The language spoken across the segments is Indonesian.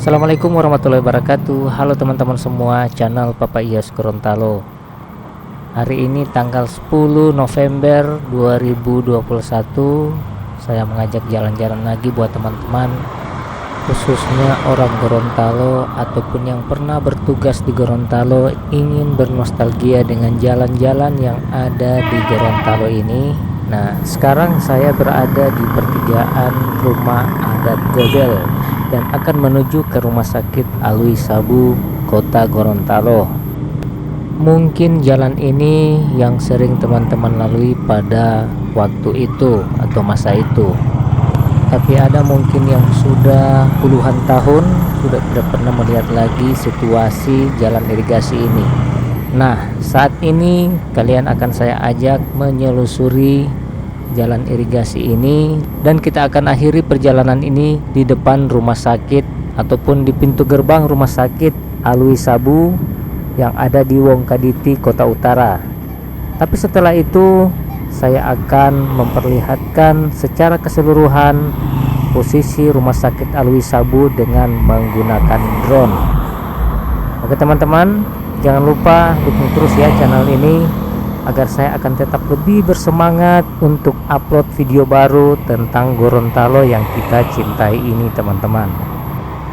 Assalamualaikum warahmatullahi wabarakatuh. Halo teman-teman semua channel Papa Iyas Gorontalo. Hari ini tanggal 10 November 2021, saya mengajak jalan-jalan lagi buat teman-teman, khususnya orang Gorontalo ataupun yang pernah bertugas di Gorontalo ingin bernostalgia dengan jalan-jalan yang ada di Gorontalo ini. Nah, sekarang saya berada di pertigaan Rumah Adat Gobel dan akan menuju ke Rumah Sakit Alwi Sabu, Kota Gorontalo. Mungkin jalan ini yang sering teman-teman lalui pada waktu itu atau masa itu. Tapi ada mungkin yang sudah puluhan tahun sudah tidak pernah melihat lagi situasi jalan irigasi ini. Nah, saat ini kalian akan saya ajak menyelusuri jalan irigasi ini dan kita akan akhiri perjalanan ini di depan rumah sakit ataupun di pintu gerbang rumah sakit Alwi Sabu yang ada di Wongkaditi, Kota Utara. Tapi setelah itu saya akan memperlihatkan secara keseluruhan posisi rumah sakit Alwi Sabu dengan menggunakan drone. Oke teman-teman, jangan lupa dukung terus ya channel ini agar saya akan tetap lebih bersemangat untuk upload video baru tentang Gorontalo yang kita cintai ini teman-teman.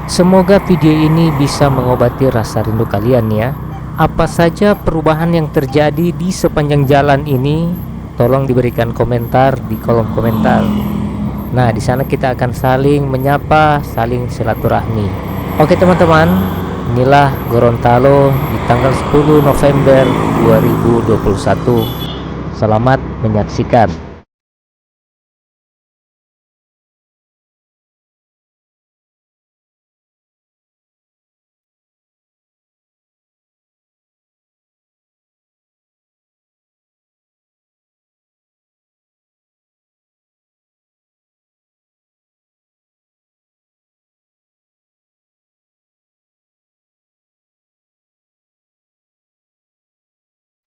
Semoga video ini bisa mengobati rasa rindu kalian ya. Apa saja perubahan yang terjadi di sepanjang jalan ini, tolong diberikan komentar di kolom komentar. Nah, di sana kita akan saling menyapa, saling silaturahmi. Oke teman-teman, inilah Gorontalo di tanggal 10 November 2021. Selamat menyaksikan.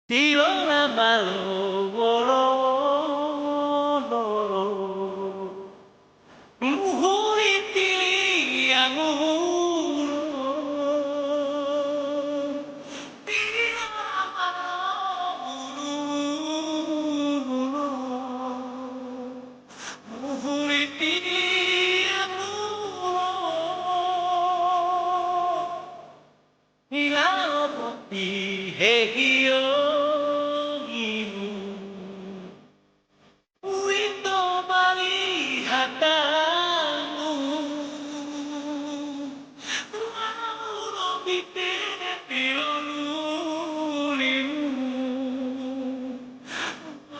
Tiwala malo wolo lolo Muhuri tili yang ulu Tiwala malo ulu Muhuri tili yang ulu Ilao poti hegio ibu Wito malihatamu Lauro bite piolulimu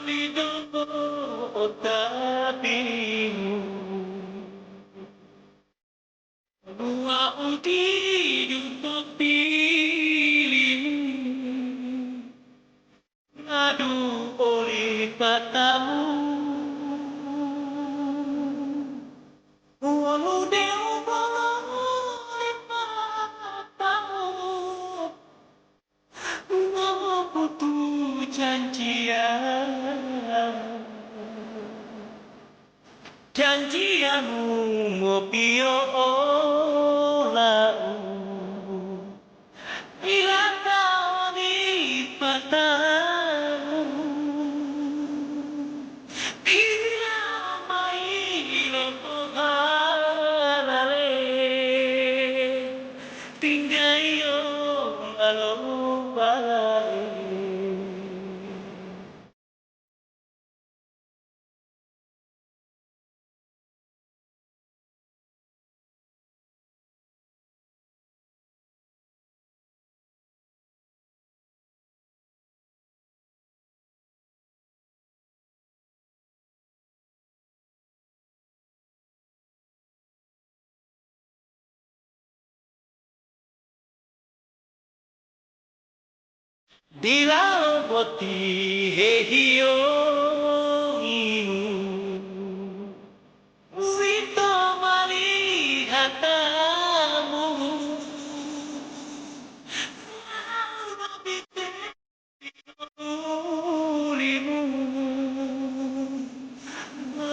Lidogo otapimu Dua uti jumpa pilimu Ngadu oleh matamu Walau deu oleh matamu Ngabutuh janjian Janjianmu ngopio olau Bila kau di matamu Bila mai lokohanale Tinggai yo alo balai Di laut poti hehio inu Wito malihatamu Laura bite ulimu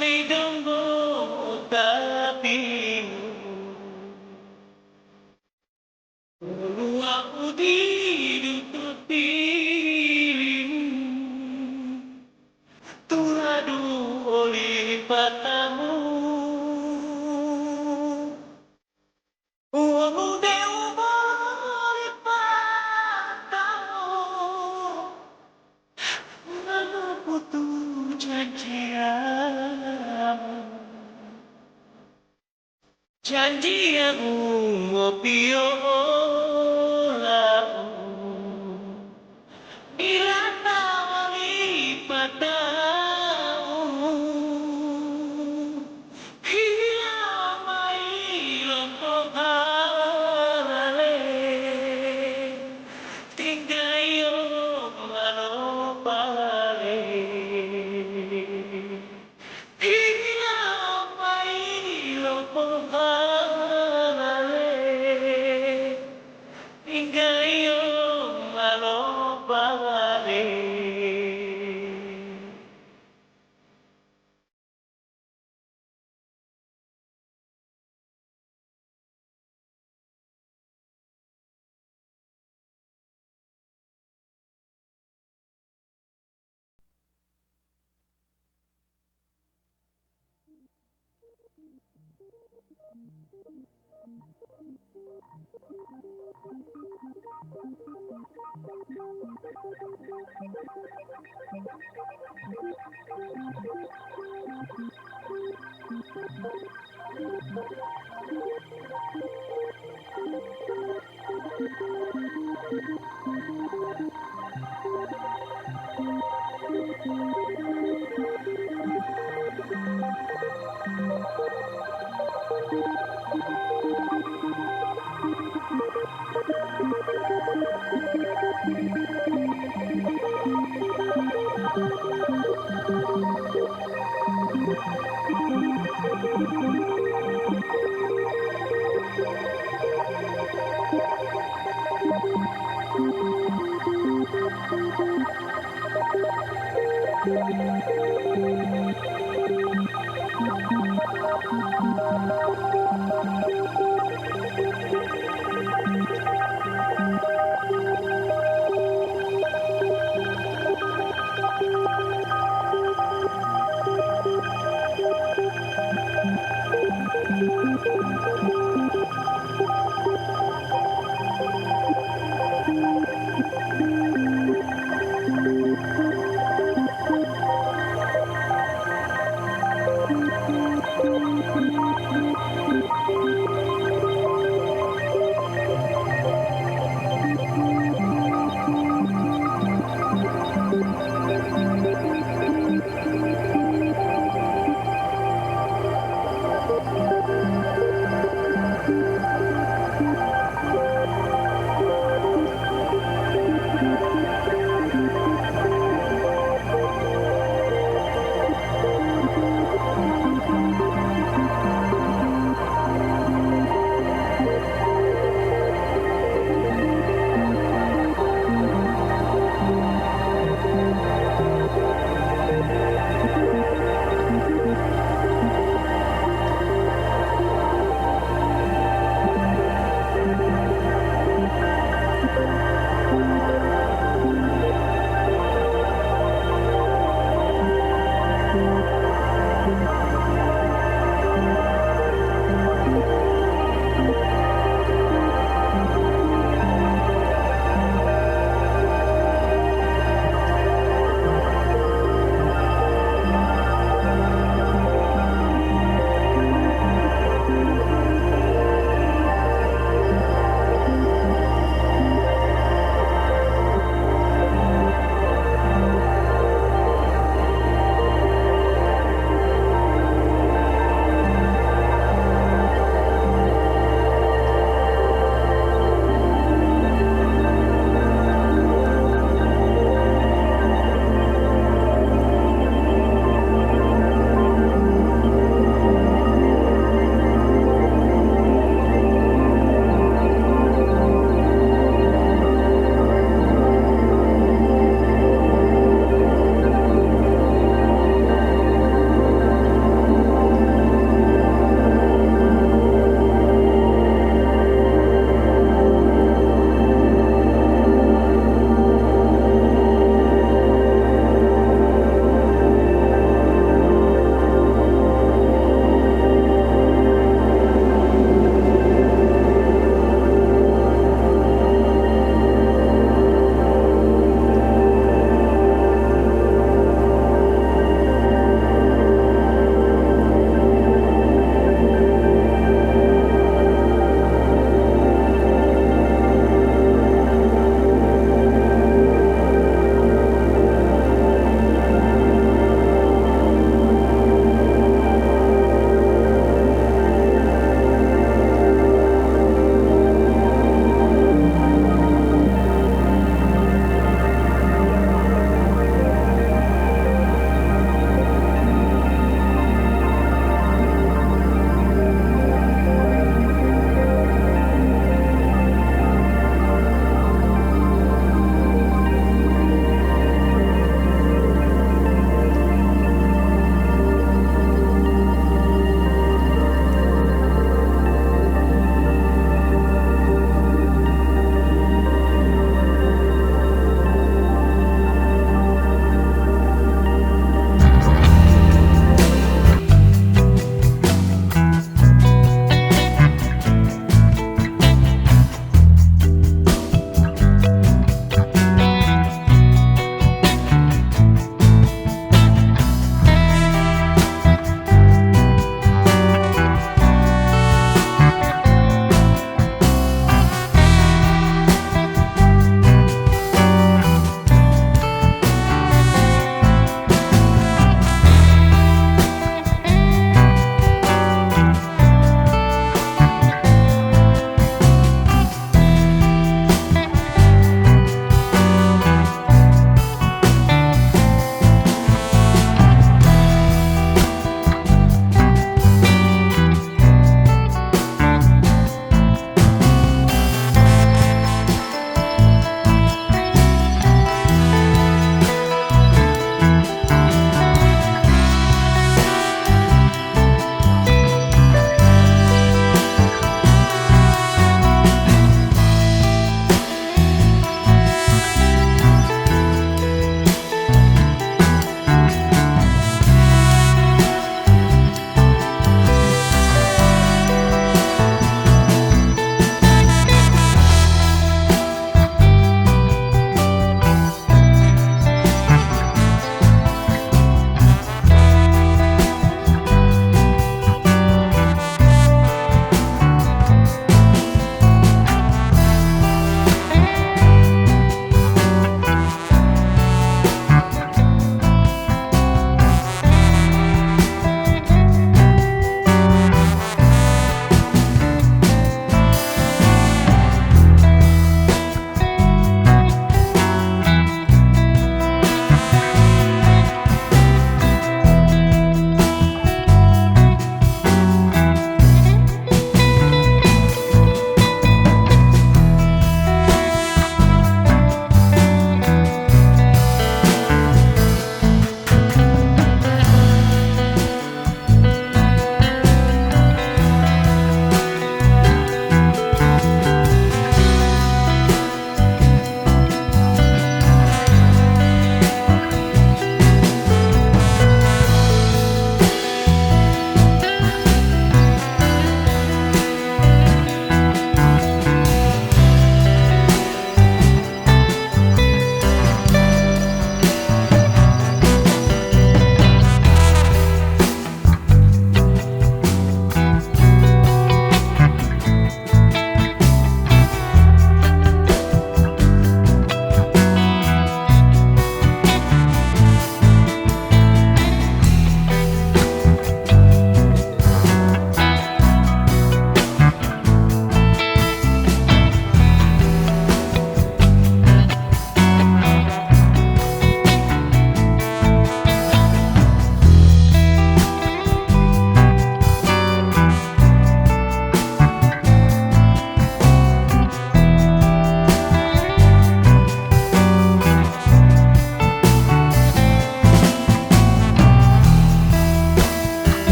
Lidonggo tapimu hidup untuk dirimu, teradu oleh matamu. Oh, Dewa oleh matamu, lalu putus janjiamu. Janji yang ngopiolamu, bila tawari padamu, hilang mai lompok halale, tinggal yo malopale. Hilang mai lompok halale, tinggal yo malopale.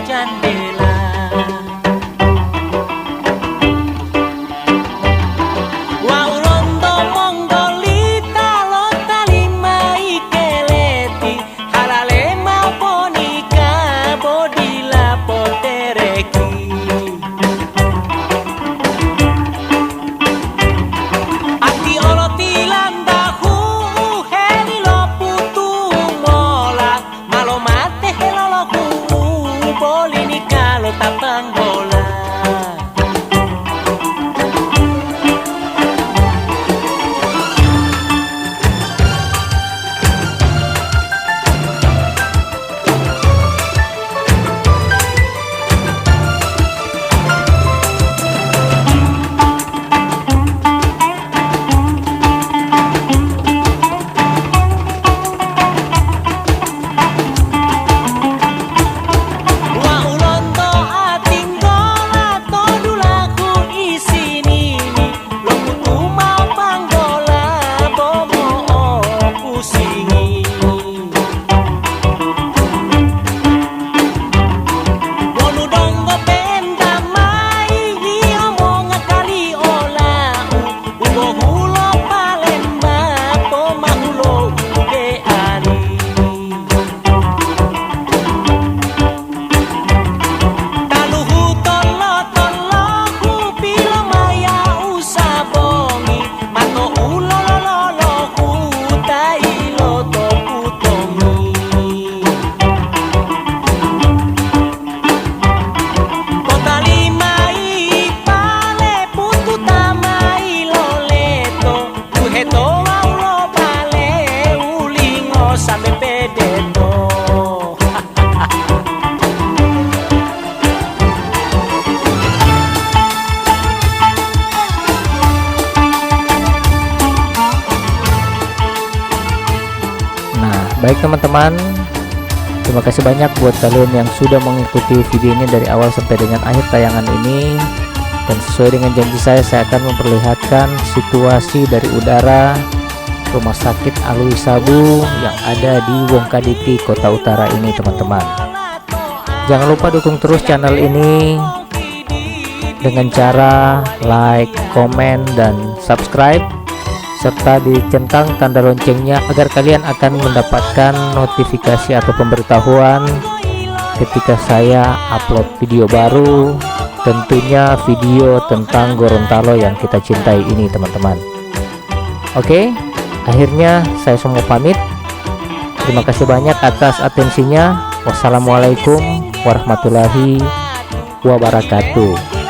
jendela. Wa ulondo monggolita lota lima ikeleti halale mau bonika bodila potereki. Ati oloti landahu heli lo putu mola malo mate helolo ku bolini kalau tapang bola. Wa ulondo atinggola todulaku isinini lo putu mau panggola bomo kusingi. Wonu dongo penda mai omong kali olau ugo hulo palemba poma hulo ude ani. Taluhu tolo tolo ku pilo maya usabongi mato ulo lolo ku tailo to putongi. Kota lima ipale putu tamai loleto uheto aulo pale ulingo sampe pedeto. Nah, baik teman-teman, terima kasih banyak buat kalian yang sudah mengikuti video ini dari awal sampai dengan akhir tayangan ini. Dan sesuai dengan janji saya akan memperlihatkan situasi dari udara Rumah Sakit Alwi Sabu yang ada di Wongkaditi, Kota Utara ini teman-teman. Jangan lupa dukung terus channel ini dengan cara like, komen, dan subscribe, serta dicentang tanda loncengnya agar kalian akan mendapatkan notifikasi atau pemberitahuan ketika saya upload video baru, tentunya video tentang Gorontalo yang kita cintai ini teman-teman. Oke, akhirnya saya semua pamit. Terima kasih banyak atas atensinya. Wassalamualaikum warahmatullahi wabarakatuh.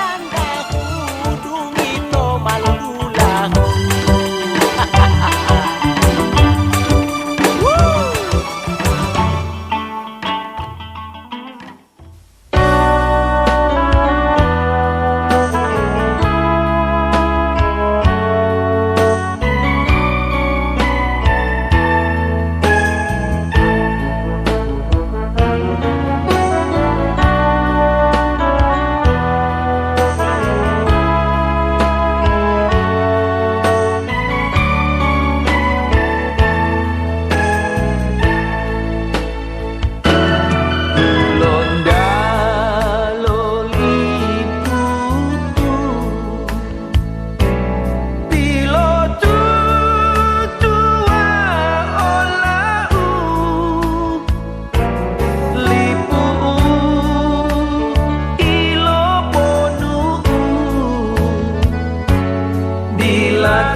Bila